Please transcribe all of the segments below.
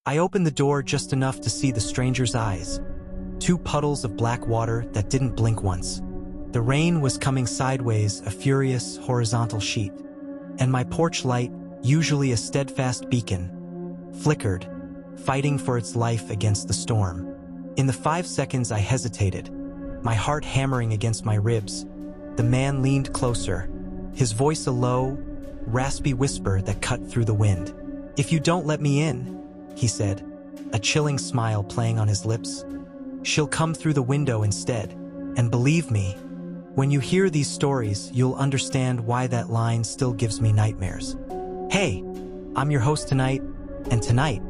I opened the door just enough to see the stranger's eyes. Two puddles of black water that didn't blink once. The rain was coming sideways, a furious, horizontal sheet. And my porch light, usually a steadfast beacon, flickered, fighting for its life against the storm. In the 5 seconds I hesitated, my heart hammering against my ribs, the man leaned closer, his voice a low, raspy whisper that cut through the wind. "If you don't let me in," he said, a chilling smile playing on his lips, "she'll come through the window instead. And believe me, when you hear these stories, you'll understand why that line still gives me nightmares." Hey, I'm your host tonight, and tonight,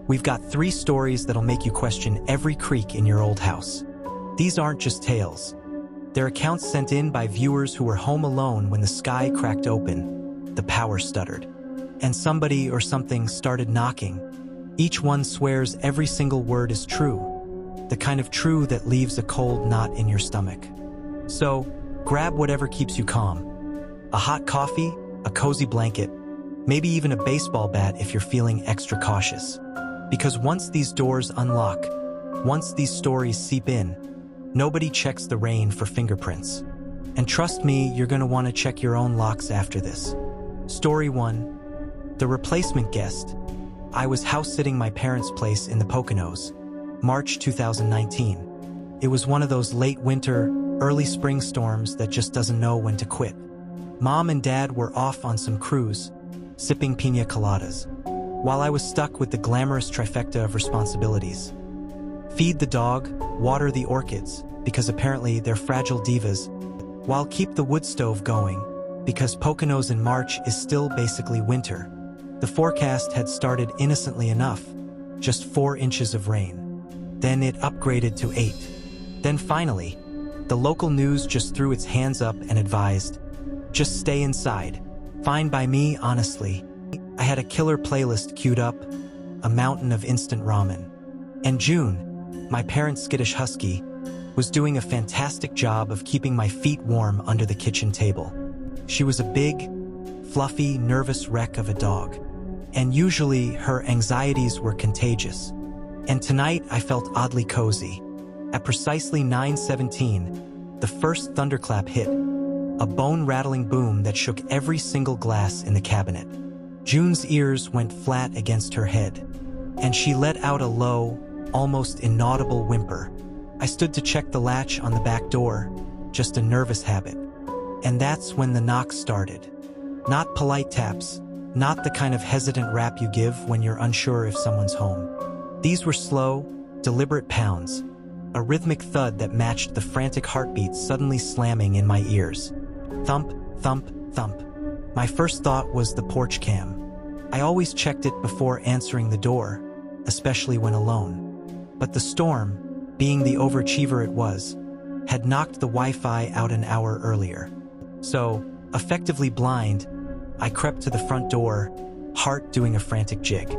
we've got 3 stories that'll make you question every creak in your old house. These aren't just tales. They're accounts sent in by viewers who were home alone when the sky cracked open, the power stuttered, and somebody or something started knocking. Each one swears every single word is true, the kind of true that leaves a cold knot in your stomach. So, grab whatever keeps you calm. A hot coffee, a cozy blanket, maybe even a baseball bat if you're feeling extra cautious. Because once these doors unlock, once these stories seep in, nobody checks the rain for fingerprints. And trust me, you're gonna want to check your own locks after this. Story 1. The Replacement Guest. I was house-sitting my parents' place in the Poconos, March 2019. It was one of those late winter, early spring storms that just doesn't know when to quit. Mom and Dad were off on some cruise, sipping piña coladas, while I was stuck with the glamorous trifecta of responsibilities. Feed the dog, water the orchids, because apparently they're fragile divas, while keep the wood stove going, because Poconos in March is still basically winter. The forecast had started innocently enough, just 4 inches of rain. Then it upgraded to 8. Then finally, the local news just threw its hands up and advised, "Just stay inside." Fine by me, honestly. I had a killer playlist queued up, a mountain of instant ramen. And June, my parents' skittish husky, was doing a fantastic job of keeping my feet warm under the kitchen table. She was a big, fluffy, nervous wreck of a dog. And usually her anxieties were contagious. And tonight I felt oddly cozy. At precisely 9:17, the first thunderclap hit, a bone-rattling boom that shook every single glass in the cabinet. June's ears went flat against her head, and she let out a low, almost inaudible whimper. I stood to check the latch on the back door, just a nervous habit. And that's when the knock started. Not polite taps, not the kind of hesitant rap you give when you're unsure if someone's home. These were slow, deliberate pounds, a rhythmic thud that matched the frantic heartbeats suddenly slamming in my ears. Thump, thump, thump. My first thought was the porch cam. I always checked it before answering the door, especially when alone. But the storm, being the overachiever it was, had knocked the Wi-Fi out an hour earlier. So, effectively blind, I crept to the front door, heart doing a frantic jig,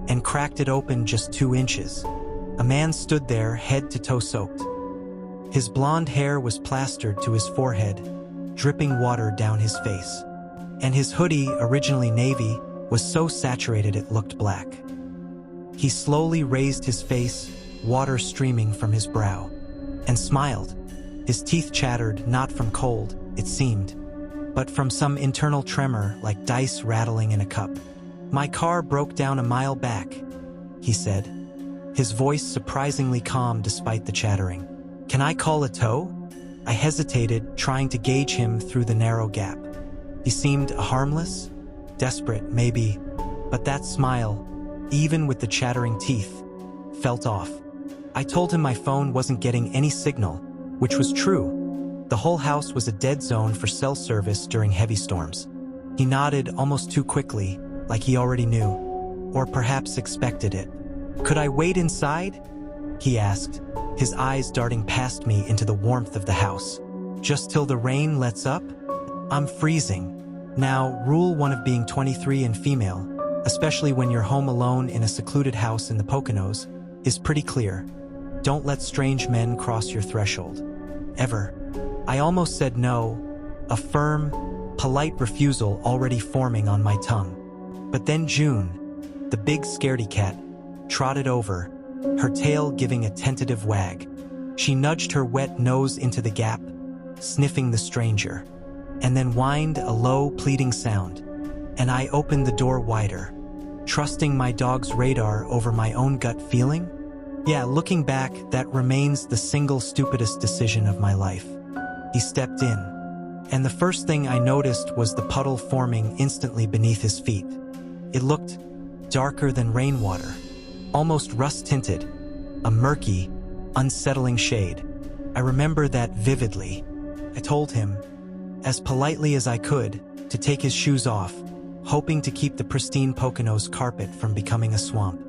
and cracked it open just 2 inches. A man stood there, head to toe soaked. His blonde hair was plastered to his forehead, dripping water down his face. And his hoodie, originally navy, was so saturated it looked black. He slowly raised his face, water streaming from his brow, and smiled. His teeth chattered, not from cold, it seemed, but from some internal tremor like dice rattling in a cup. "My car broke down a mile back," he said, his voice surprisingly calm despite the chattering. "Can I call a tow?" I hesitated, trying to gauge him through the narrow gap. He seemed harmless, desperate maybe, but that smile, even with the chattering teeth, felt off. I told him my phone wasn't getting any signal, which was true. The whole house was a dead zone for cell service during heavy storms. He nodded almost too quickly, like he already knew, or perhaps expected it. "Could I wait inside?" he asked, his eyes darting past me into the warmth of the house. "Just till the rain lets up? I'm freezing." Now, rule 1 of being 23 and female, especially when you're home alone in a secluded house in the Poconos, is pretty clear. Don't let strange men cross your threshold. Ever. I almost said no, a firm, polite refusal already forming on my tongue. But then June, the big scaredy cat, trotted over, her tail giving a tentative wag. She nudged her wet nose into the gap, sniffing the stranger, and then whined a low, pleading sound, and I opened the door wider, trusting my dog's radar over my own gut feeling. Yeah, looking back, that remains the single stupidest decision of my life. He stepped in, and the first thing I noticed was the puddle forming instantly beneath his feet. It looked darker than rainwater, almost rust-tinted, a murky, unsettling shade. I remember that vividly. I told him, as politely as I could, to take his shoes off, hoping to keep the pristine Poconos carpet from becoming a swamp.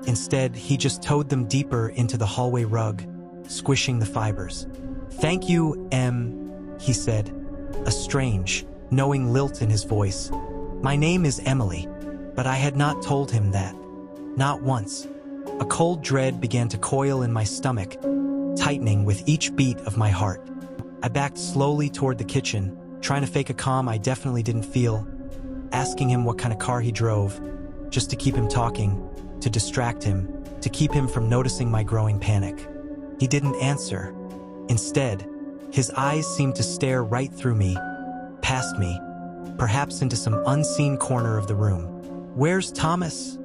Instead, he just towed them deeper into the hallway rug, squishing the fibers. "Thank you, he said, a strange, knowing lilt in his voice. My name is Emily, but I had not told him that. Not once. A cold dread began to coil in my stomach, tightening with each beat of my heart. I backed slowly toward the kitchen, trying to fake a calm I definitely didn't feel, asking him what kind of car he drove, just to keep him talking, to distract him, to keep him from noticing my growing panic. He didn't answer. Instead, his eyes seemed to stare right through me, past me, perhaps into some unseen corner of the room. "Where's Thomas?"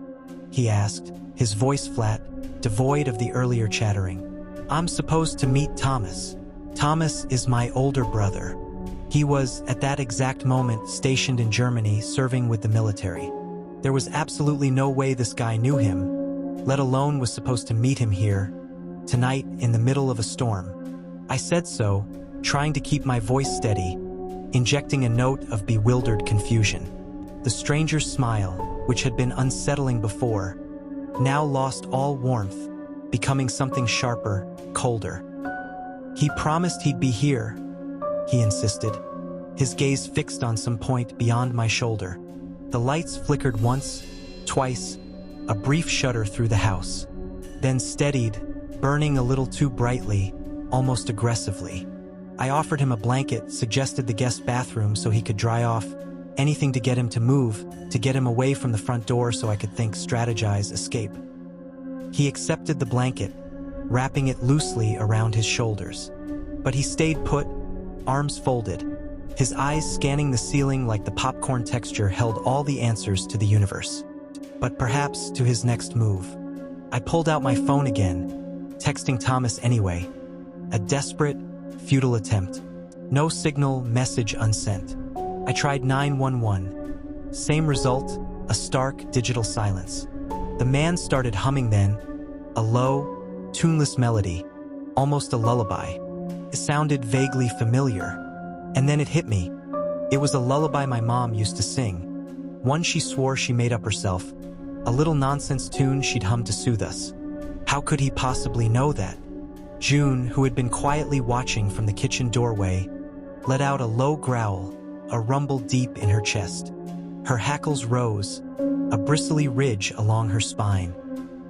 he asked, his voice flat, devoid of the earlier chattering. "I'm supposed to meet Thomas. Thomas is my older brother. He was, at that exact moment, stationed in Germany, serving with the military. There was absolutely no way this guy knew him, let alone was supposed to meet him here, tonight in the middle of a storm." I said so, trying to keep my voice steady, injecting a note of bewildered confusion. The stranger's smile, which had been unsettling before, now lost all warmth, becoming something sharper, colder. "He promised he'd be here," he insisted, his gaze fixed on some point beyond my shoulder. The lights flickered once, twice, a brief shudder through the house, then steadied, burning a little too brightly, almost aggressively. I offered him a blanket, suggested the guest bathroom so he could dry off, anything to get him to move, to get him away from the front door so I could think, strategize, escape. He accepted the blanket, wrapping it loosely around his shoulders. But he stayed put, arms folded, his eyes scanning the ceiling like the popcorn texture held all the answers to the universe. But perhaps to his next move. I pulled out my phone again, texting Thomas anyway. A desperate, futile attempt. No signal, message unsent. I tried 911. Same result, a stark digital silence. The man started humming then, a low, tuneless melody, almost a lullaby. It sounded vaguely familiar. And then it hit me. It was a lullaby my mom used to sing. One she swore she made up herself. A little nonsense tune she'd hummed to soothe us. How could he possibly know that? June, who had been quietly watching from the kitchen doorway, let out a low growl, a rumble deep in her chest. Her hackles rose, a bristly ridge along her spine,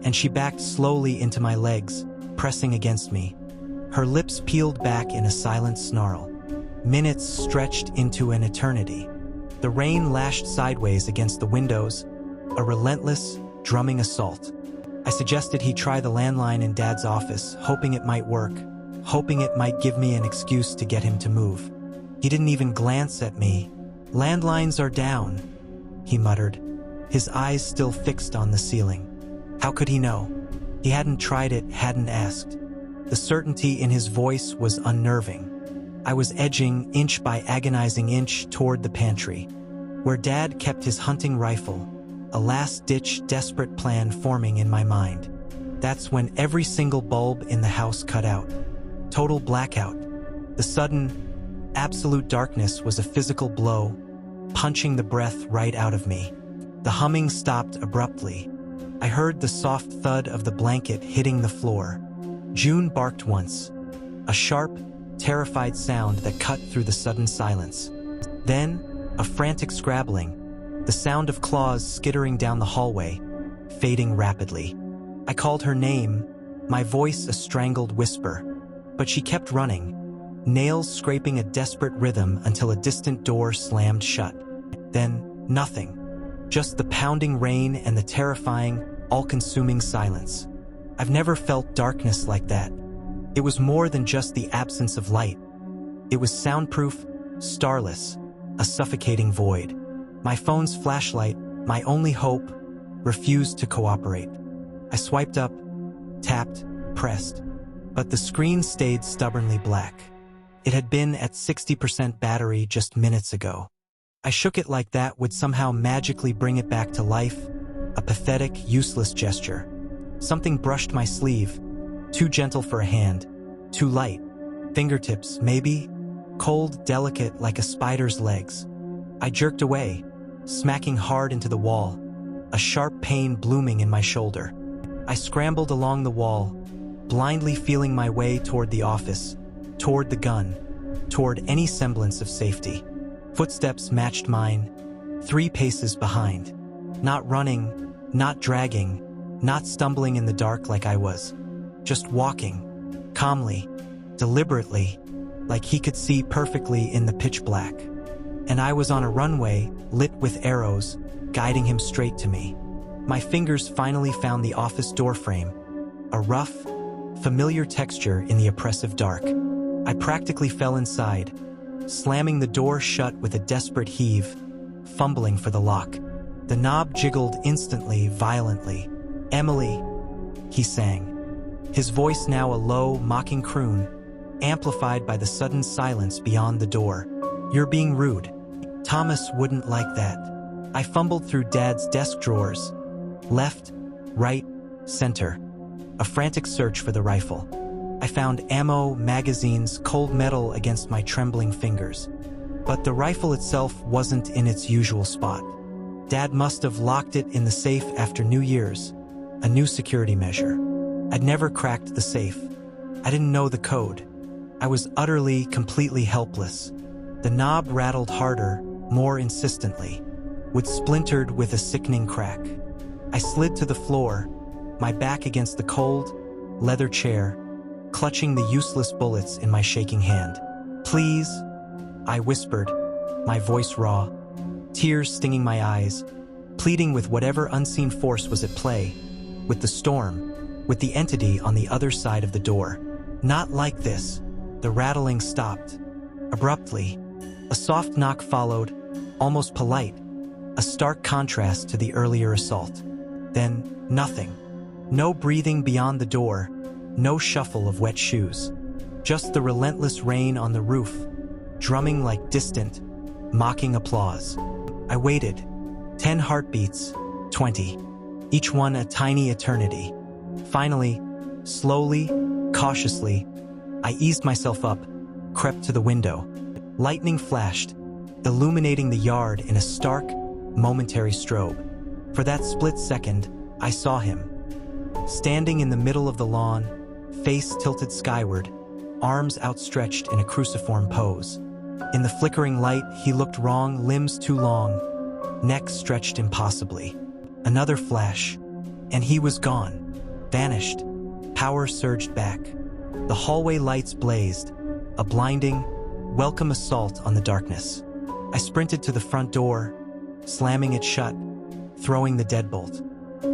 and she backed slowly into my legs, pressing against me. Her lips peeled back in a silent snarl. Minutes stretched into an eternity. The rain lashed sideways against the windows, a relentless, drumming assault. I suggested he try the landline in Dad's office, hoping it might work, hoping it might give me an excuse to get him to move. He didn't even glance at me. "Landlines are down," he muttered, his eyes still fixed on the ceiling. How could he know? He hadn't tried it, hadn't asked. The certainty in his voice was unnerving. I was edging, inch by agonizing inch, toward the pantry, where Dad kept his hunting rifle, a last-ditch, desperate plan forming in my mind. That's when every single bulb in the house cut out. Total blackout. The sudden, absolute darkness was a physical blow, punching the breath right out of me. The humming stopped abruptly. I heard the soft thud of the blanket hitting the floor. June barked once, a sharp, terrified sound that cut through the sudden silence. Then, a frantic scrabbling, the sound of claws skittering down the hallway, fading rapidly. I called her name, my voice a strangled whisper, but she kept running, nails scraping a desperate rhythm until a distant door slammed shut. Then, nothing. Just the pounding rain and the terrifying, all-consuming silence. I've never felt darkness like that. It was more than just the absence of light. It was soundproof, starless, a suffocating void. My phone's flashlight, my only hope, refused to cooperate. I swiped up, tapped, pressed, but the screen stayed stubbornly black. It had been at 60% battery just minutes ago. I shook it like that would somehow magically bring it back to life, a pathetic, useless gesture. Something brushed my sleeve, too gentle for a hand, too light. Fingertips, maybe? Cold, delicate like a spider's legs. I jerked away, smacking hard into the wall, a sharp pain blooming in my shoulder. I scrambled along the wall, blindly feeling my way toward the office, toward the gun, toward any semblance of safety. Footsteps matched mine, 3 paces behind. Not running, not dragging, not stumbling in the dark like I was. Just walking, calmly, deliberately, like he could see perfectly in the pitch black. And I was on a runway, lit with arrows, guiding him straight to me. My fingers finally found the office doorframe, a rough, familiar texture in the oppressive dark. I practically fell inside, slamming the door shut with a desperate heave, fumbling for the lock. The knob jiggled instantly, violently. "Emily," he sang, his voice now a low, mocking croon, amplified by the sudden silence beyond the door. "You're being rude. Thomas wouldn't like that." I fumbled through Dad's desk drawers, left, right, center, a frantic search for the rifle. I found ammo, magazines, cold metal against my trembling fingers. But the rifle itself wasn't in its usual spot. Dad must have locked it in the safe after New Year's, a new security measure. I'd never cracked the safe. I didn't know the code. I was utterly, completely helpless. The knob rattled harder, more insistently, would splintered with a sickening crack. I slid to the floor, my back against the cold, leather chair, clutching the useless bullets in my shaking hand. "Please," I whispered, my voice raw, tears stinging my eyes, pleading with whatever unseen force was at play, with the storm, with the entity on the other side of the door. "Not like this." The rattling stopped. Abruptly, a soft knock followed, almost polite, a stark contrast to the earlier assault. Then, nothing. No breathing beyond the door, no shuffle of wet shoes. Just the relentless rain on the roof, drumming like distant, mocking applause. I waited. 10 heartbeats, 20. Each one a tiny eternity. Finally, slowly, cautiously, I eased myself up, crept to the window. Lightning flashed, illuminating the yard in a stark, momentary strobe. For that split second, I saw him. Standing in the middle of the lawn, face tilted skyward, arms outstretched in a cruciform pose. In the flickering light, he looked wrong, limbs too long, neck stretched impossibly. Another flash, and he was gone, vanished. Power surged back. The hallway lights blazed, a blinding, welcome assault on the darkness. I sprinted to the front door, slamming it shut, throwing the deadbolt.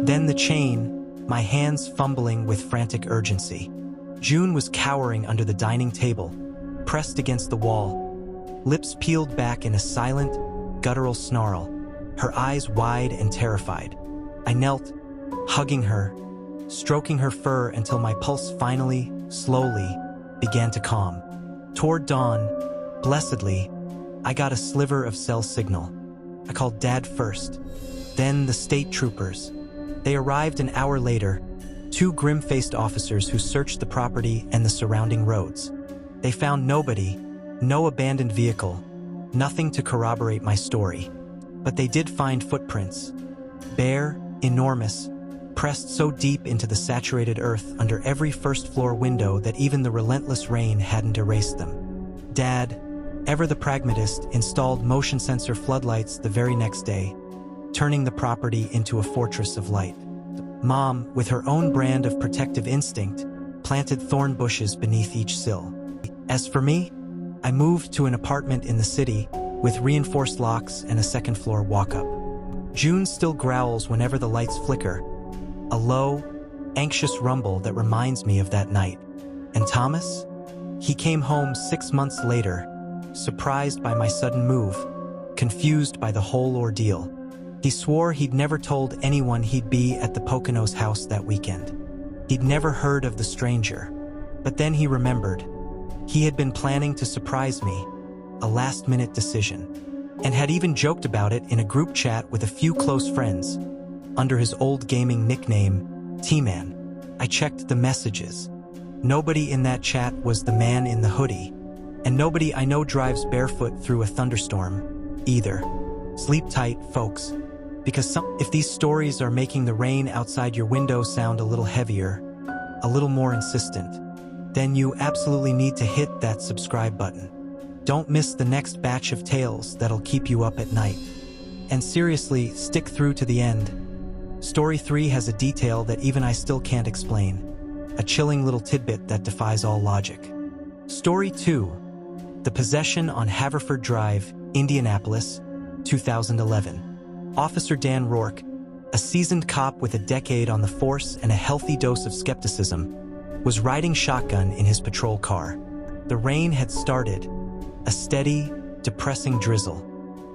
Then the chain, my hands fumbling with frantic urgency. June was cowering under the dining table, pressed against the wall, lips peeled back in a silent, guttural snarl, her eyes wide and terrified. I knelt, hugging her, stroking her fur until my pulse finally, slowly, began to calm. Toward dawn, blessedly, I got a sliver of cell signal. I called Dad first, then the state troopers. They arrived an hour later, 2 grim-faced officers who searched the property and the surrounding roads. They found nobody, no abandoned vehicle, nothing to corroborate my story. But they did find footprints, bare, enormous, pressed so deep into the saturated earth under every first-floor window that even the relentless rain hadn't erased them. Dad, ever the pragmatist, installed motion sensor floodlights the very next day, turning the property into a fortress of light. Mom, with her own brand of protective instinct, planted thorn bushes beneath each sill. As for me, I moved to an apartment in the city with reinforced locks and a second-floor walk-up. June still growls whenever the lights flicker, a low, anxious rumble that reminds me of that night. And Thomas? He came home 6 months later, surprised by my sudden move, confused by the whole ordeal. He swore he'd never told anyone he'd be at the Poconos house that weekend. He'd never heard of the stranger. But then he remembered. He had been planning to surprise me, a last-minute decision, and had even joked about it in a group chat with a few close friends, under his old gaming nickname, T-Man. I checked the messages. Nobody in that chat was the man in the hoodie, and nobody I know drives barefoot through a thunderstorm, either. Sleep tight, folks, because if these stories are making the rain outside your window sound a little heavier, a little more insistent, then you absolutely need to hit that subscribe button. Don't miss the next batch of tales that'll keep you up at night. And seriously, stick through to the end. Story 3 has a detail that even I still can't explain. A chilling little tidbit that defies all logic. Story 2. The Possession on Haverford Drive, Indianapolis, 2011. Officer Dan Rourke, a seasoned cop with a decade on the force and a healthy dose of skepticism, was riding shotgun in his patrol car. The rain had started, a steady, depressing drizzle,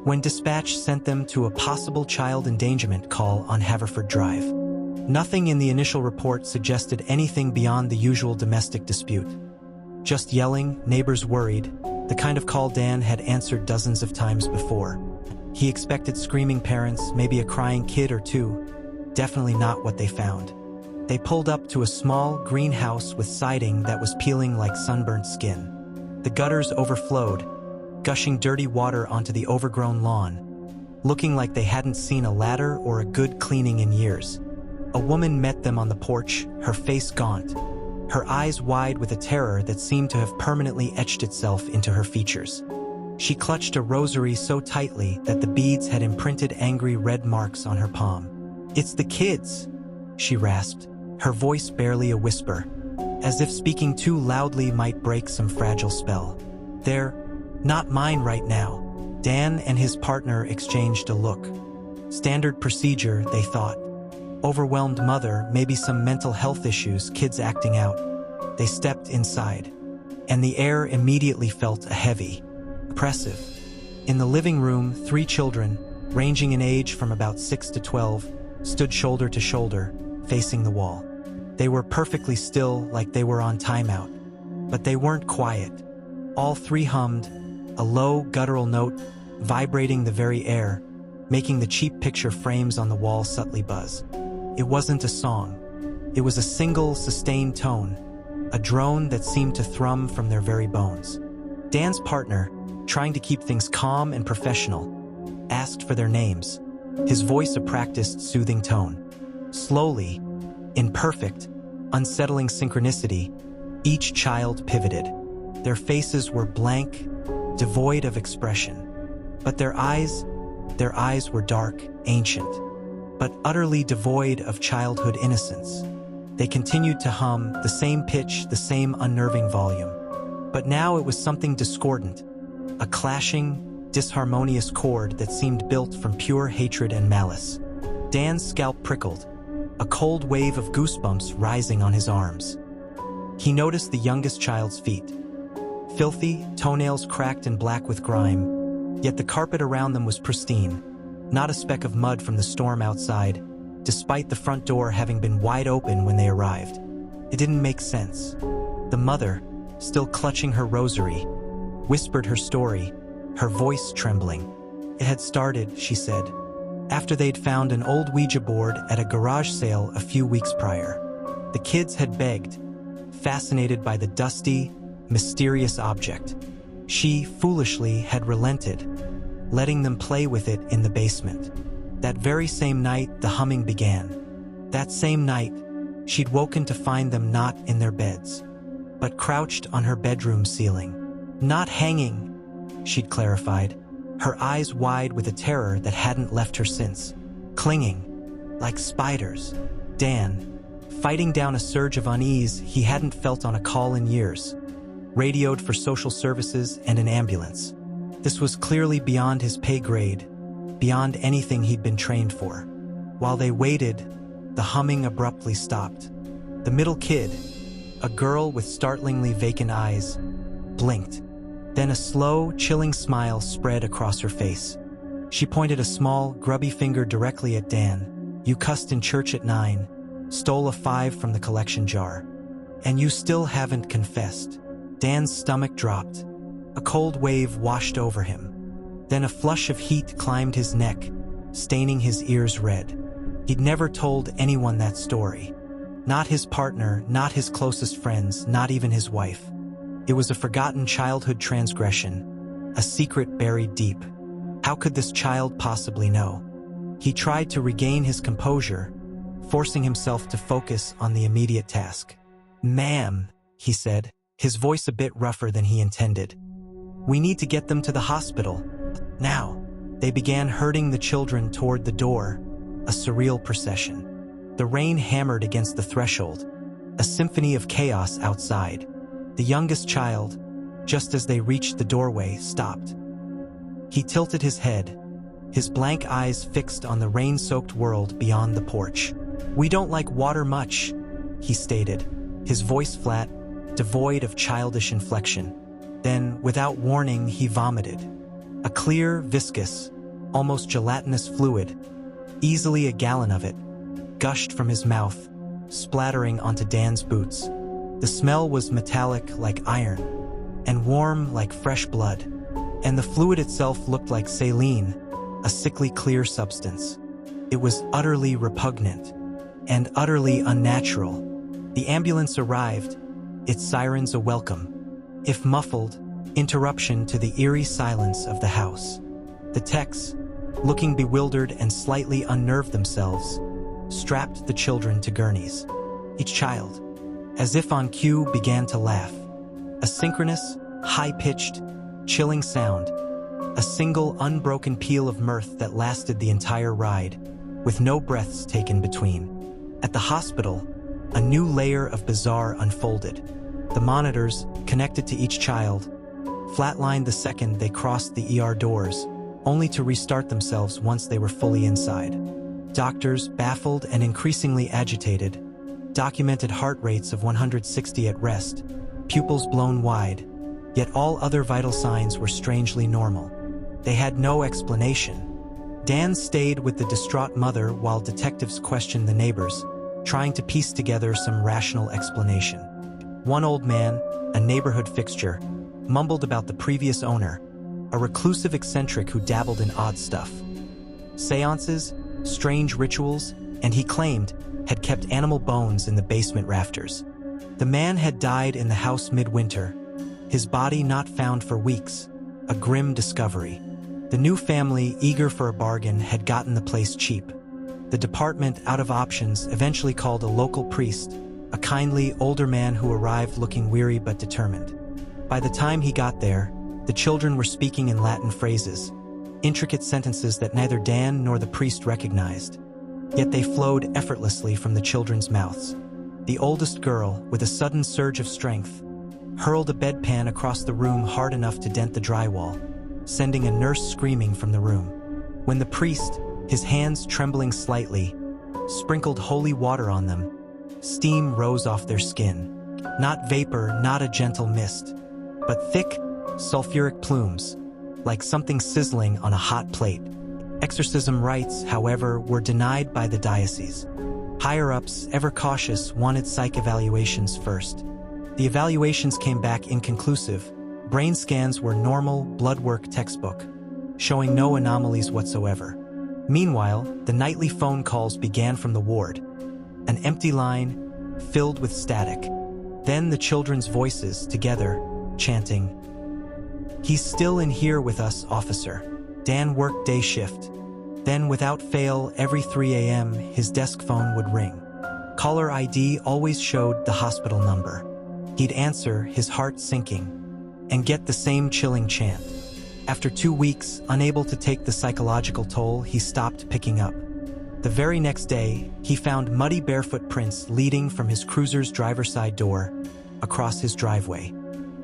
when dispatch sent them to a possible child endangerment call on Haverford Drive. Nothing in the initial report suggested anything beyond the usual domestic dispute. Just yelling, neighbors worried, the kind of call Dan had answered dozens of times before. He expected screaming parents, maybe a crying kid or two. Definitely not what they found. They pulled up to a small, green house with siding that was peeling like sunburnt skin. The gutters overflowed, gushing dirty water onto the overgrown lawn, looking like they hadn't seen a ladder or a good cleaning in years. A woman met them on the porch, her face gaunt, her eyes wide with a terror that seemed to have permanently etched itself into her features. She clutched a rosary so tightly that the beads had imprinted angry red marks on her palm. "It's the kids," she rasped, her voice barely a whisper, as if speaking too loudly might break some fragile spell. "They're not mine right now." Dan and his partner exchanged a look. Standard procedure, they thought. Overwhelmed mother, maybe some mental health issues, kids acting out. They stepped inside, and the air immediately felt heavy, oppressive. In the living room, 3 children, ranging in age from about 6 to 12, stood shoulder to shoulder, facing the wall. They were perfectly still, like they were on timeout. But they weren't quiet. All 3 hummed, a low, guttural note vibrating the very air, making the cheap picture frames on the wall subtly buzz. It wasn't a song. It was a single, sustained tone, a drone that seemed to thrum from their very bones. Dan's partner, trying to keep things calm and professional, asked for their names, his voice a practiced, soothing tone. Slowly, in perfect, unsettling synchronicity, each child pivoted. Their faces were blank, devoid of expression. But their eyes were dark, ancient, but utterly devoid of childhood innocence. They continued to hum, the same pitch, the same unnerving volume. But now it was something discordant, a clashing, disharmonious chord that seemed built from pure hatred and malice. Dan's scalp prickled, a cold wave of goosebumps rising on his arms. He noticed the youngest child's feet. Filthy, toenails cracked and black with grime, yet the carpet around them was pristine, not a speck of mud from the storm outside, despite the front door having been wide open when they arrived. It didn't make sense. The mother, still clutching her rosary, whispered her story, her voice trembling. It had started, she said, after they'd found an old Ouija board at a garage sale a few weeks prior. The kids had begged, fascinated by the dusty, mysterious object. She, foolishly, had relented, letting them play with it in the basement. That very same night, the humming began. That same night, she'd woken to find them not in their beds, but crouched on her bedroom ceiling. Not hanging, she'd clarified, her eyes wide with a terror that hadn't left her since. Clinging, like spiders. Dan, fighting down a surge of unease he hadn't felt on a call in years, radioed for social services and an ambulance. This was clearly beyond his pay grade, beyond anything he'd been trained for. While they waited, the humming abruptly stopped. The middle kid, a girl with startlingly vacant eyes, blinked. Then a slow, chilling smile spread across her face. She pointed a small, grubby finger directly at Dan. "You cussed in church at 9, stole a 5 from the collection jar, and you still haven't confessed." Dan's stomach dropped. A cold wave washed over him. Then a flush of heat climbed his neck, staining his ears red. He'd never told anyone that story. Not his partner, not his closest friends, not even his wife. It was a forgotten childhood transgression, a secret buried deep. How could this child possibly know? He tried to regain his composure, forcing himself to focus on the immediate task. "Ma'am," he said, his voice a bit rougher than he intended. "We need to get them to the hospital. Now." They began herding the children toward the door, a surreal procession. The rain hammered against the threshold, a symphony of chaos outside. The youngest child, just as they reached the doorway, stopped. He tilted his head, his blank eyes fixed on the rain-soaked world beyond the porch. "We don't like water much," he stated, his voice flat, devoid of childish inflection. Then, without warning, he vomited. A clear, viscous, almost gelatinous fluid, easily a gallon of it, gushed from his mouth, splattering onto Dan's boots. The smell was metallic like iron, and warm like fresh blood, and the fluid itself looked like saline, a sickly clear substance. It was utterly repugnant, and utterly unnatural. The ambulance arrived, its sirens a welcome, if muffled, interruption to the eerie silence of the house. The techs, looking bewildered and slightly unnerved themselves, strapped the children to gurneys. Each child, as if on cue, began to laugh. A synchronous, high-pitched, chilling sound, a single unbroken peal of mirth that lasted the entire ride, with no breaths taken between. At the hospital, a new layer of bizarre unfolded. The monitors, connected to each child, flatlined the second they crossed the ER doors, only to restart themselves once they were fully inside. Doctors, baffled and increasingly agitated, documented heart rates of 160 at rest, pupils blown wide, yet all other vital signs were strangely normal. They had no explanation. Dan stayed with the distraught mother while detectives questioned the neighbors, trying to piece together some rational explanation. One old man, a neighborhood fixture, mumbled about the previous owner, a reclusive eccentric who dabbled in odd stuff. Seances, strange rituals, and he claimed had kept animal bones in the basement rafters. The man had died in the house midwinter, his body not found for weeks, a grim discovery. The new family, eager for a bargain, had gotten the place cheap. The department, out of options, eventually called a local priest, a kindly, older man who arrived looking weary but determined. By the time he got there, the children were speaking in Latin phrases, intricate sentences that neither Dan nor the priest recognized. Yet they flowed effortlessly from the children's mouths. The oldest girl, with a sudden surge of strength, hurled a bedpan across the room hard enough to dent the drywall, sending a nurse screaming from the room. When the priest, his hands trembling slightly, sprinkled holy water on them, steam rose off their skin. Not vapor, not a gentle mist, but thick, sulfuric plumes, like something sizzling on a hot plate. Exorcism rites, however, were denied by the diocese. Higher-ups, ever cautious, wanted psych evaluations first. The evaluations came back inconclusive. Brain scans were normal, blood work textbook, showing no anomalies whatsoever. Meanwhile, the nightly phone calls began from the ward, an empty line filled with static. Then the children's voices, together, chanting, "He's still in here with us, officer." Dan worked day shift. Then, without fail, every 3 a.m., his desk phone would ring. Caller ID always showed the hospital number. He'd answer, his heart sinking, and get the same chilling chant. After 2 weeks, unable to take the psychological toll, he stopped picking up. The very next day, he found muddy barefoot prints leading from his cruiser's driver's side door, across his driveway,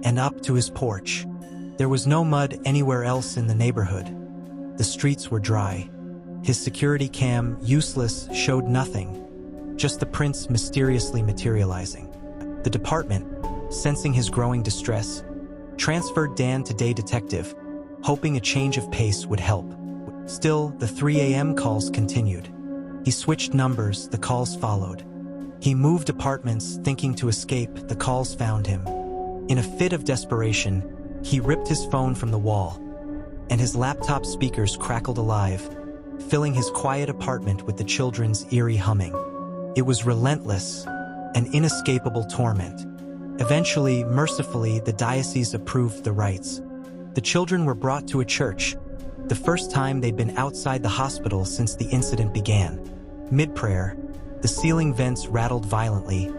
and up to his porch. There was no mud anywhere else in the neighborhood. The streets were dry. His security cam, useless, showed nothing. just the prince mysteriously materializing. The department, sensing his growing distress, transferred Dan to day detective, hoping a change of pace would help. Still, the 3 a.m. calls continued. He switched numbers, the calls followed. He moved apartments, thinking to escape, the calls found him. In a fit of desperation, he ripped his phone from the wall, and his laptop speakers crackled alive, filling his quiet apartment with the children's eerie humming. It was relentless, an inescapable torment. Eventually, mercifully, the diocese approved the rites. The children were brought to a church, the first time they'd been outside the hospital since the incident began. Mid-prayer, the ceiling vents rattled violently,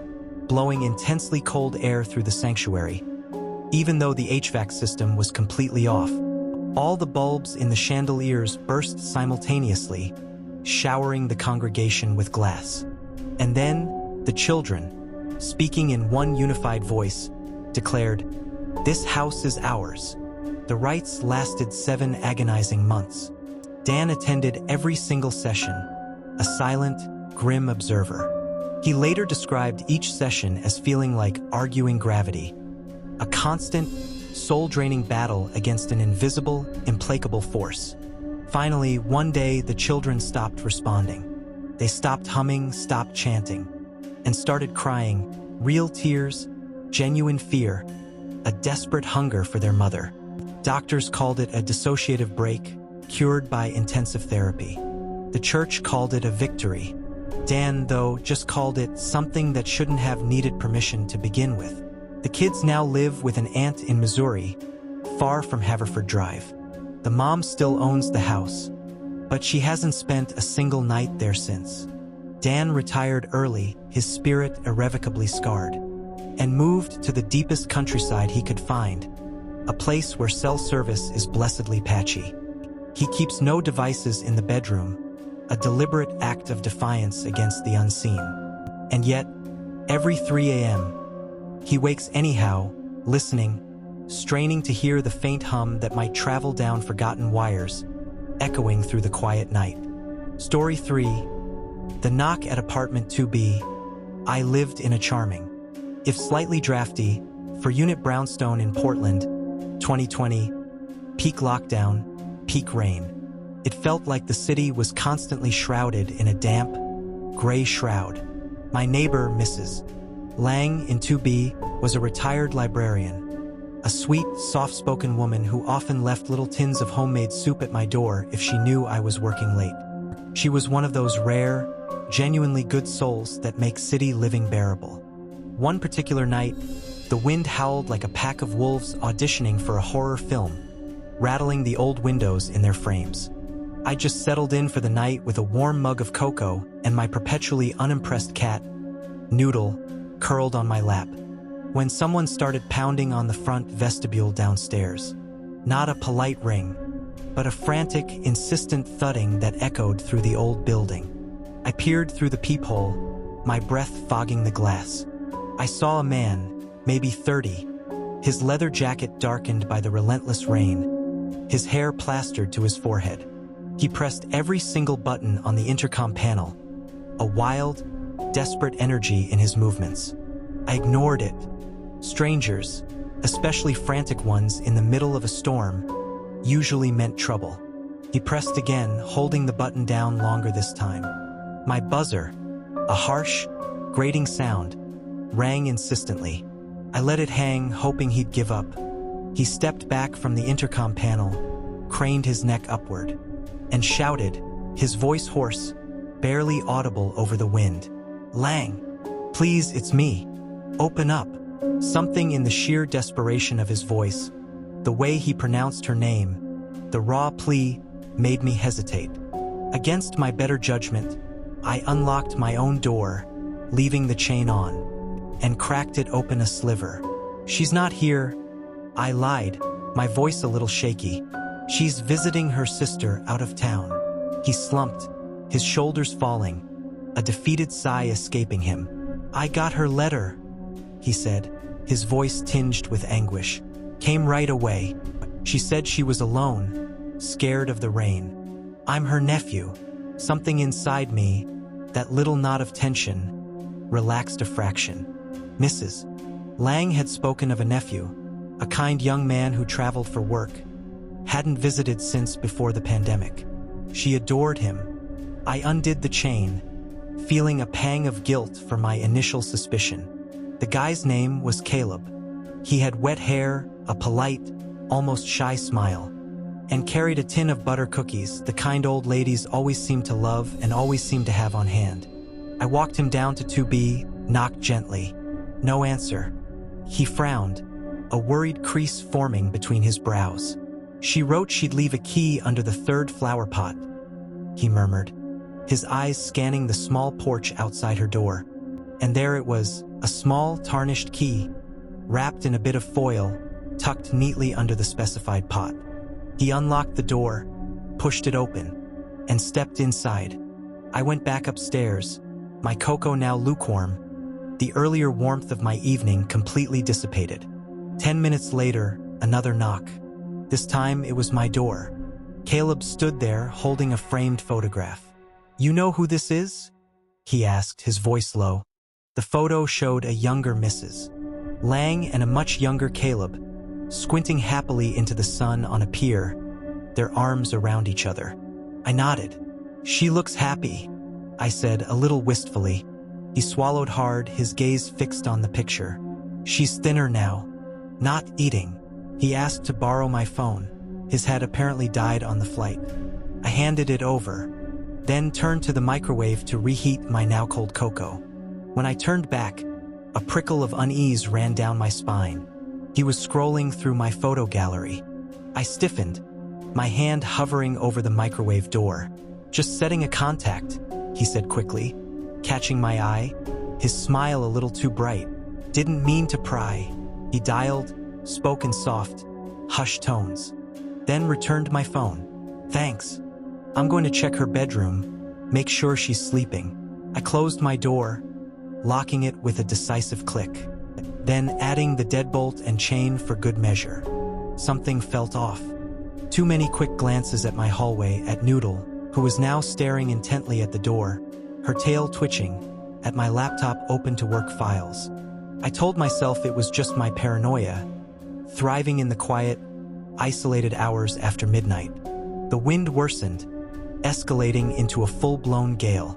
blowing intensely cold air through the sanctuary. Even though the HVAC system was completely off, all the bulbs in the chandeliers burst simultaneously, showering the congregation with glass. And then, the children, speaking in one unified voice, declared, "This house is ours." The rites lasted 7 agonizing months. Dan attended every single session, a silent, grim observer. He later described each session as feeling like arguing gravity, a constant, soul-draining battle against an invisible, implacable force. Finally, one day, the children stopped responding. They stopped humming, stopped chanting, and started crying, real tears, genuine fear, a desperate hunger for their mother. Doctors called it a dissociative break, cured by intensive therapy. The church called it a victory. Dan, though, just called it something that shouldn't have needed permission to begin with. The kids now live with an aunt in Missouri, far from Haverford Drive. The mom still owns the house, but she hasn't spent a single night there since. Dan retired early, his spirit irrevocably scarred, and moved to the deepest countryside he could find, a place where cell service is blessedly patchy. He keeps no devices in the bedroom, a deliberate act of defiance against the unseen. And yet, every 3 a.m., he wakes anyhow, listening, straining to hear the faint hum that might travel down forgotten wires, echoing through the quiet night. Story 3. The Knock at Apartment 2B. I lived in a charming, if slightly drafty, for Unit Brownstone in Portland, 2020, peak lockdown, peak rain. It felt like the city was constantly shrouded in a damp, gray shroud. My neighbor, Mrs. Lang in 2B, was a retired librarian, a sweet, soft-spoken woman who often left little tins of homemade soup at my door if she knew I was working late. She was one of those rare, genuinely good souls that make city living bearable. One particular night, the wind howled like a pack of wolves auditioning for a horror film, rattling the old windows in their frames. I just settled in for the night with a warm mug of cocoa and my perpetually unimpressed cat, Noodle, curled on my lap, when someone started pounding on the front vestibule downstairs. Not a polite ring, but a frantic, insistent thudding that echoed through the old building. I peered through the peephole, my breath fogging the glass. I saw a man, maybe 30, his leather jacket darkened by the relentless rain, his hair plastered to his forehead. He pressed every single button on the intercom panel, a wild, desperate energy in his movements. I ignored it. Strangers, especially frantic ones in the middle of a storm, usually meant trouble. He pressed again, holding the button down longer this time. My buzzer, a harsh, grating sound, rang insistently. I let it hang, hoping he'd give up. He stepped back from the intercom panel, craned his neck upward, and shouted, his voice hoarse, barely audible over the wind. "Lang, please, it's me. Open up." Something in the sheer desperation of his voice, the way he pronounced her name, the raw plea, made me hesitate. Against my better judgment, I unlocked my own door, leaving the chain on, and cracked it open a sliver. "She's not here," I lied, my voice a little shaky. "She's visiting her sister out of town." He slumped, his shoulders falling, a defeated sigh escaping him. "I got her letter," he said, his voice tinged with anguish. "Came right away. She said she was alone, scared of the rain. I'm her nephew." Something inside me, that little knot of tension relaxed a fraction. Mrs. Lang had spoken of a nephew, a kind young man who traveled for work, hadn't visited since before the pandemic. She adored him. I undid the chain, feeling a pang of guilt for my initial suspicion. The guy's name was Caleb. He had wet hair, a polite, almost shy smile, and carried a tin of butter cookies, the kind old ladies always seemed to love and always seemed to have on hand. I walked him down to 2B, knocked gently. No answer. He frowned, a worried crease forming between his brows. She wrote she'd leave a key under the third flower pot, he murmured, his eyes scanning the small porch outside her door. And there it was, a small, tarnished key, wrapped in a bit of foil, tucked neatly under the specified pot. He unlocked the door, pushed it open, and stepped inside. I went back upstairs, my cocoa now lukewarm, the earlier warmth of my evening completely dissipated. 10 minutes later, another knock. This time it was my door. Caleb stood there holding a framed photograph. "You know who this is?" he asked, his voice low. The photo showed a younger Mrs. Lang and a much younger Caleb, squinting happily into the sun on a pier, their arms around each other. I nodded. "She looks happy," I said a little wistfully. He swallowed hard, his gaze fixed on the picture. "She's thinner now." "Not eating." He asked to borrow my phone. His had apparently died on the flight. I handed it over, then turned to the microwave to reheat my now cold cocoa. When I turned back, a prickle of unease ran down my spine. He was scrolling through my photo gallery. I stiffened, my hand hovering over the microwave door. "Just setting a contact," he said quickly, catching my eye, his smile a little too bright. "Didn't mean to pry." He dialed, spoke in soft, hushed tones, then returned my phone. "Thanks. I'm going to check her bedroom, make sure she's sleeping." I closed my door, locking it with a decisive click, then adding the deadbolt and chain for good measure. Something felt off. Too many quick glances at my hallway, at Noodle, who was now staring intently at the door, her tail twitching, at my laptop open to work files. I told myself it was just my paranoia, thriving in the quiet, isolated hours after midnight. The wind worsened, escalating into a full-blown gale.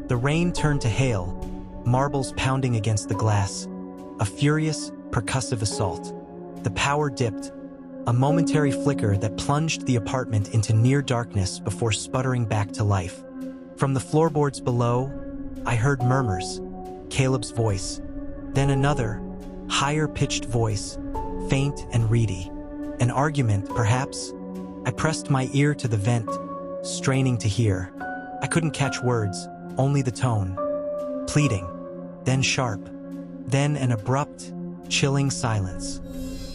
The rain turned to hail, marbles pounding against the glass, a furious, percussive assault. The power dipped, a momentary flicker that plunged the apartment into near darkness before sputtering back to life. From the floorboards below, I heard murmurs, Caleb's voice, then another, higher-pitched voice, faint and reedy. An argument, perhaps? I pressed my ear to the vent, straining to hear. I couldn't catch words, only the tone. Pleading, then sharp, then an abrupt, chilling silence.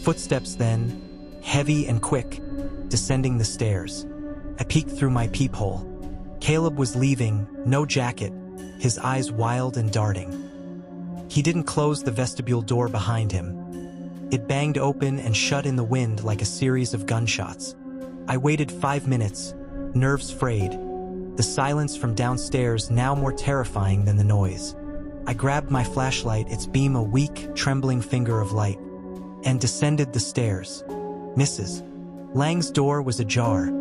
Footsteps then, heavy and quick, descending the stairs. I peeked through my peephole. Caleb was leaving, no jacket, his eyes wild and darting. He didn't close the vestibule door behind him. It banged open and shut in the wind like a series of gunshots. I waited 5 minutes, nerves frayed, the silence from downstairs now more terrifying than the noise. I grabbed my flashlight, its beam a weak, trembling finger of light, and descended the stairs. Mrs. Lang's door was ajar,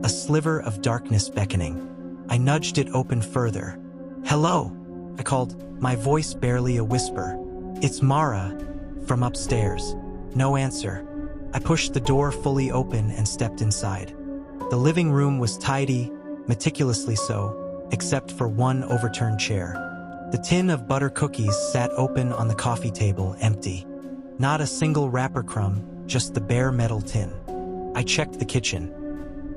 a sliver of darkness beckoning. I nudged it open further. "Hello," I called, my voice barely a whisper. "It's Mara," from upstairs. No answer. I pushed the door fully open and stepped inside. The living room was tidy, meticulously so, except for one overturned chair. The tin of butter cookies sat open on the coffee table, empty. Not a single wrapper crumb, just the bare metal tin. I checked the kitchen.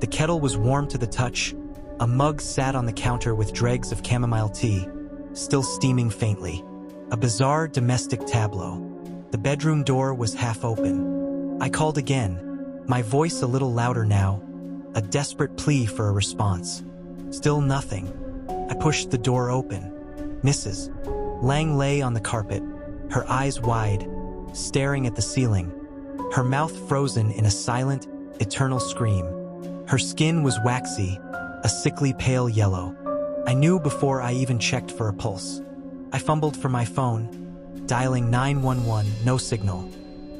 The kettle was warm to the touch. A mug sat on the counter with dregs of chamomile tea, still steaming faintly. A bizarre domestic tableau. The bedroom door was half open. I called again, my voice a little louder now, a desperate plea for a response. Still nothing. I pushed the door open. Mrs. Lang lay on the carpet, her eyes wide, staring at the ceiling, her mouth frozen in a silent, eternal scream. Her skin was waxy, a sickly pale yellow. I knew before I even checked for a pulse. I fumbled for my phone, dialing 911, no signal.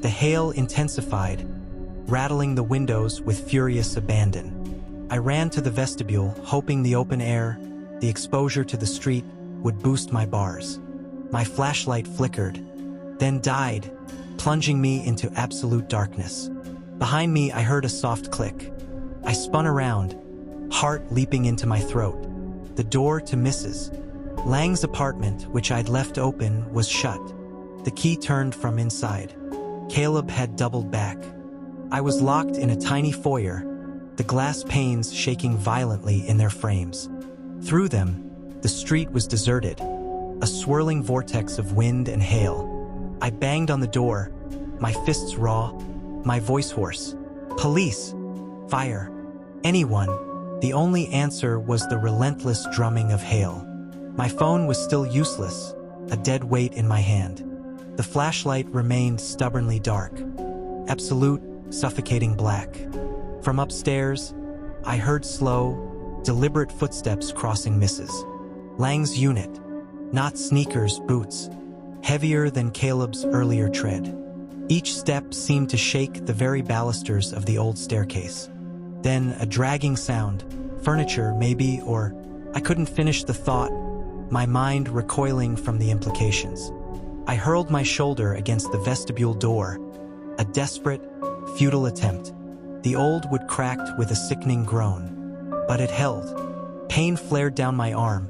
The hail intensified, rattling the windows with furious abandon. I ran to the vestibule, hoping the open air, the exposure to the street, would boost my bars. My flashlight flickered, then died, plunging me into absolute darkness. Behind me, I heard a soft click. I spun around, heart leaping into my throat. The door to Mrs. Lang's apartment, which I'd left open, was shut. The key turned from inside. Caleb had doubled back. I was locked in a tiny foyer, the glass panes shaking violently in their frames. Through them, the street was deserted, a swirling vortex of wind and hail. I banged on the door, my fists raw, my voice hoarse. Police! Fire! Anyone! The only answer was the relentless drumming of hail. My phone was still useless, a dead weight in my hand. The flashlight remained stubbornly dark, absolute, suffocating black. From upstairs, I heard slow, deliberate footsteps crossing Mrs. Lang's unit. Not sneakers, boots, heavier than Caleb's earlier tread. Each step seemed to shake the very balusters of the old staircase. Then a dragging sound, furniture maybe, or I couldn't finish the thought, my mind recoiling from the implications. I hurled my shoulder against the vestibule door, a desperate, futile attempt. The old wood cracked with a sickening groan, but it held. Pain flared down my arm,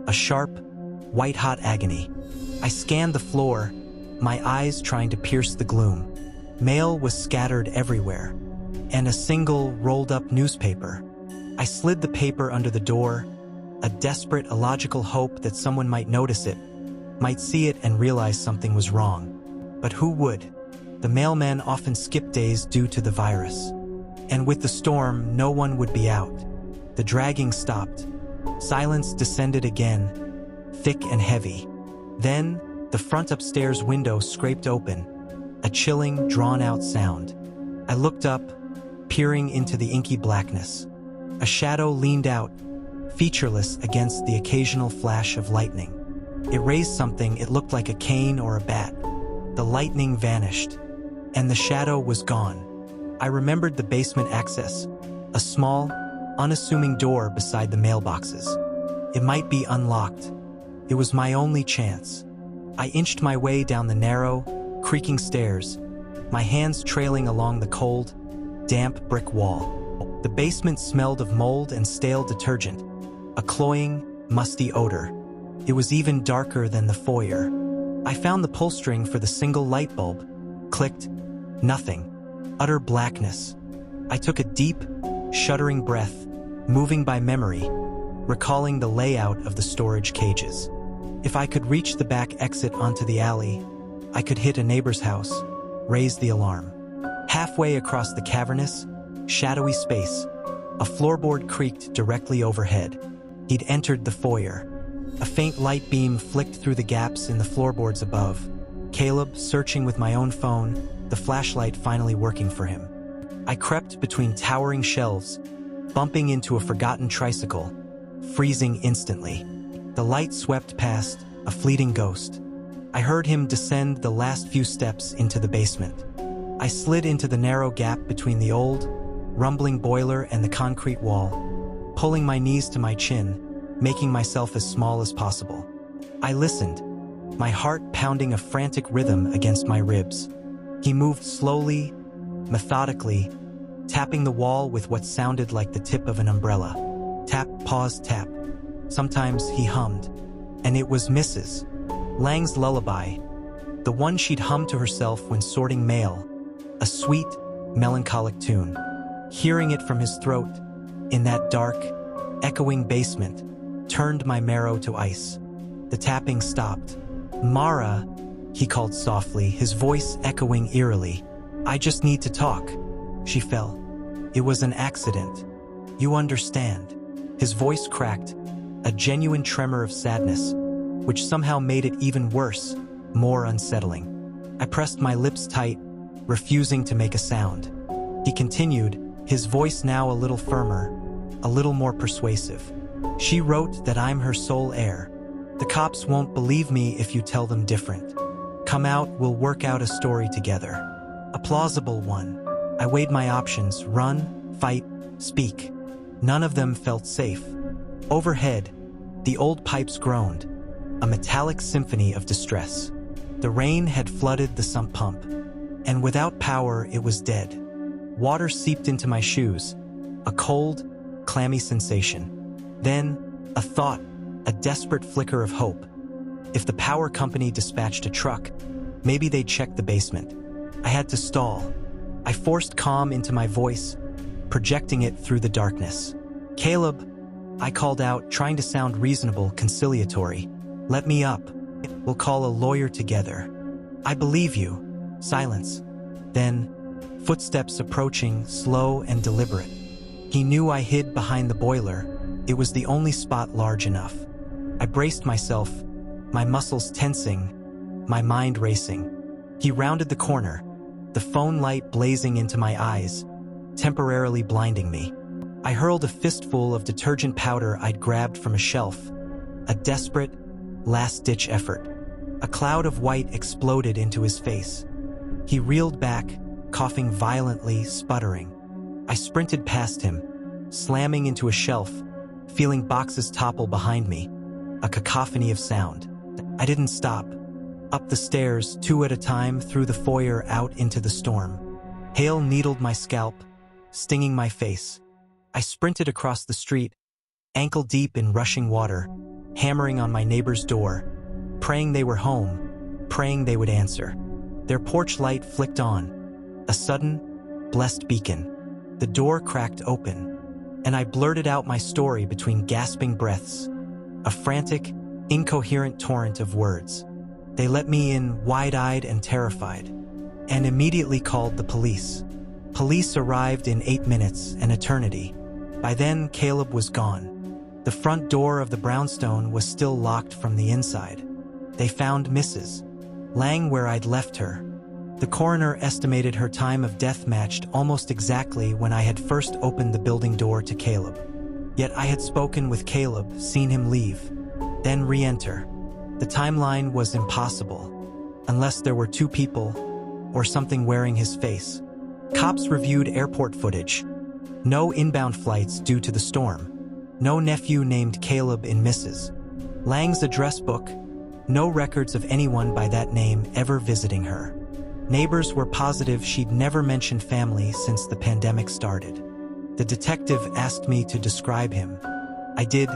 a sharp, white-hot agony. I scanned the floor, my eyes trying to pierce the gloom. Mail was scattered everywhere, and a single rolled-up newspaper. I slid the paper under the door, a desperate, illogical hope that someone might notice it, might see it and realize something was wrong. But who would? The mailman often skipped days due to the virus. And with the storm, no one would be out. The dragging stopped. Silence descended again, thick and heavy. Then, the front upstairs window scraped open, a chilling, drawn-out sound. I looked up, peering into the inky blackness. A shadow leaned out, featureless against the occasional flash of lightning. It raised something, it looked like a cane or a bat. The lightning vanished, and the shadow was gone. I remembered the basement access, a small, unassuming door beside the mailboxes. It might be unlocked. It was my only chance. I inched my way down the narrow, creaking stairs, my hands trailing along the cold, damp brick wall. The basement smelled of mold and stale detergent, a cloying, musty odor. It was even darker than the foyer. I found the pull string for the single light bulb, clicked, nothing, utter blackness. I took a deep, shuddering breath, moving by memory, recalling the layout of the storage cages. If I could reach the back exit onto the alley, I could hit a neighbor's house, raise the alarm. Halfway across the cavernous, shadowy space, a floorboard creaked directly overhead. He'd entered the foyer. A faint light beam flicked through the gaps in the floorboards above. Caleb, searching with my own phone, the flashlight finally working for him. I crept between towering shelves, bumping into a forgotten tricycle, freezing instantly. The light swept past, a fleeting ghost. I heard him descend the last few steps into the basement. I slid into the narrow gap between the old, rumbling boiler and the concrete wall, pulling my knees to my chin, making myself as small as possible. I listened, my heart pounding a frantic rhythm against my ribs. He moved slowly, methodically, tapping the wall with what sounded like the tip of an umbrella. Tap, pause, tap. Sometimes he hummed, and it was Mrs. Lang's lullaby, the one she'd hum to herself when sorting mail, a sweet, melancholic tune. Hearing it from his throat, in that dark, echoing basement, turned my marrow to ice. The tapping stopped. "Mara," he called softly, his voice echoing eerily. "I just need to talk." She fell. "It was an accident. You understand." His voice cracked, a genuine tremor of sadness, which somehow made it even worse, more unsettling. I pressed my lips tight, refusing to make a sound. He continued, his voice now a little firmer, a little more persuasive. She wrote that I'm her sole heir. The cops won't believe me if you tell them different. Come out, we'll work out a story together. A plausible one. I weighed my options: run, fight, speak. None of them felt safe. Overhead, the old pipes groaned, a metallic symphony of distress. The rain had flooded the sump pump, and without power it was dead. Water seeped into my shoes, a cold, clammy sensation. Then, a thought, a desperate flicker of hope. If the power company dispatched a truck, maybe they'd check the basement. I had to stall. I forced calm into my voice, projecting it through the darkness. "Caleb," I called out, trying to sound reasonable, conciliatory. "Let me up. We'll call a lawyer together." "I believe you." Silence. Then, footsteps approaching, slow and deliberate. He knew I hid behind the boiler. It was the only spot large enough. I braced myself, my muscles tensing, my mind racing. He rounded the corner, the phone light blazing into my eyes, temporarily blinding me. I hurled a fistful of detergent powder I'd grabbed from a shelf, a desperate, last-ditch effort. A cloud of white exploded into his face. He reeled back, coughing violently, sputtering. I sprinted past him, slamming into a shelf, feeling boxes topple behind me, a cacophony of sound. I didn't stop. Up the stairs, two at a time, through the foyer, out into the storm. Hail needled my scalp, stinging my face. I sprinted across the street, ankle deep in rushing water, hammering on my neighbor's door, praying they were home, praying they would answer. Their porch light flicked on, a sudden, blessed beacon. The door cracked open, and I blurted out my story between gasping breaths, a frantic, incoherent torrent of words. They let me in, wide-eyed and terrified, and immediately called the police. Police arrived in 8 minutes, an eternity. By then, Caleb was gone. The front door of the brownstone was still locked from the inside. They found Mrs. Lang where I'd left her. The coroner estimated her time of death matched almost exactly when I had first opened the building door to Caleb. Yet I had spoken with Caleb, seen him leave, then re-enter. The timeline was impossible, unless there were two people, or something wearing his face. Cops reviewed airport footage. No inbound flights due to the storm. No nephew named Caleb in Mrs. Lang's address book. No records of anyone by that name ever visiting her. Neighbors were positive she'd never mentioned family since the pandemic started. The detective asked me to describe him. I did.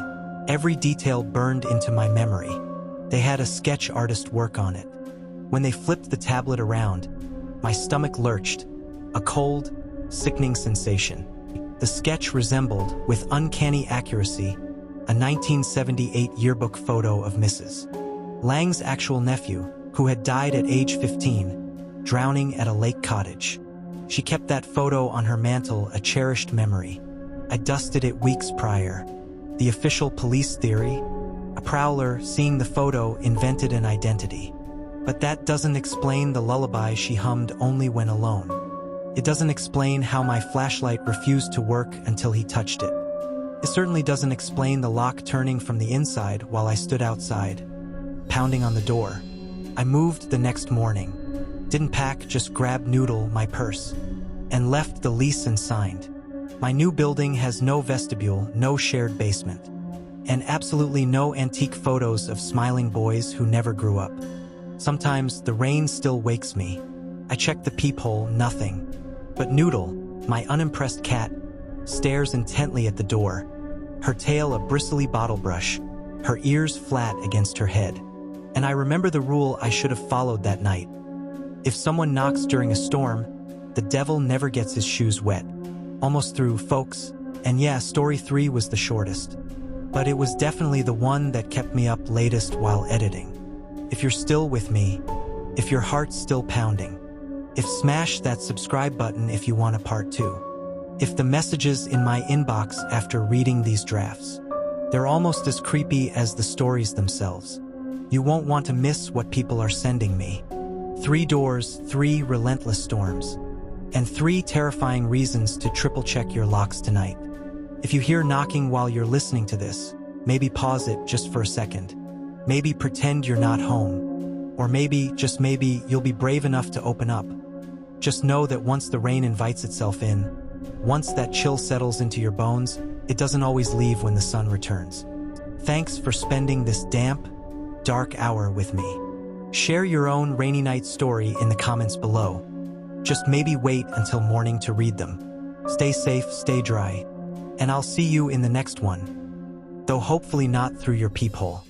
Every detail burned into my memory. They had a sketch artist work on it. When they flipped the tablet around, my stomach lurched, a cold, sickening sensation. The sketch resembled, with uncanny accuracy, a 1978 yearbook photo of Mrs. Lang's actual nephew, who had died at age 15, drowning at a lake cottage. She kept that photo on her mantle, a cherished memory. I dusted it weeks prior. The official police theory? A prowler, seeing the photo, invented an identity. But that doesn't explain the lullaby she hummed only when alone. It doesn't explain how my flashlight refused to work until he touched it. It certainly doesn't explain the lock turning from the inside while I stood outside, pounding on the door. I moved the next morning. Didn't pack, just grabbed Noodle, my purse, and left the lease and signed. My new building has no vestibule, no shared basement, and absolutely no antique photos of smiling boys who never grew up. Sometimes the rain still wakes me. I check the peephole, nothing. But Noodle, my unimpressed cat, stares intently at the door, her tail a bristly bottle brush, her ears flat against her head. And I remember the rule I should have followed that night. If someone knocks during a storm, the devil never gets his shoes wet. Almost through, folks, and yeah, story 3 was the shortest. But it was definitely the one that kept me up latest while editing. If you're still with me, if your heart's still pounding, if smash that subscribe button if you want a part 2. If the messages in my inbox after reading these drafts, they're almost as creepy as the stories themselves. You won't want to miss what people are sending me. 3 doors, 3 relentless storms, and 3 terrifying reasons to triple check your locks tonight. If you hear knocking while you're listening to this, maybe pause it just for a second. Maybe pretend you're not home. Or maybe, just maybe, you'll be brave enough to open up. Just know that once the rain invites itself in, once that chill settles into your bones, it doesn't always leave when the sun returns. Thanks for spending this damp, dark hour with me. Share your own rainy night story in the comments below. Just maybe wait until morning to read them. Stay safe, stay dry, and I'll see you in the next one, though hopefully not through your peephole.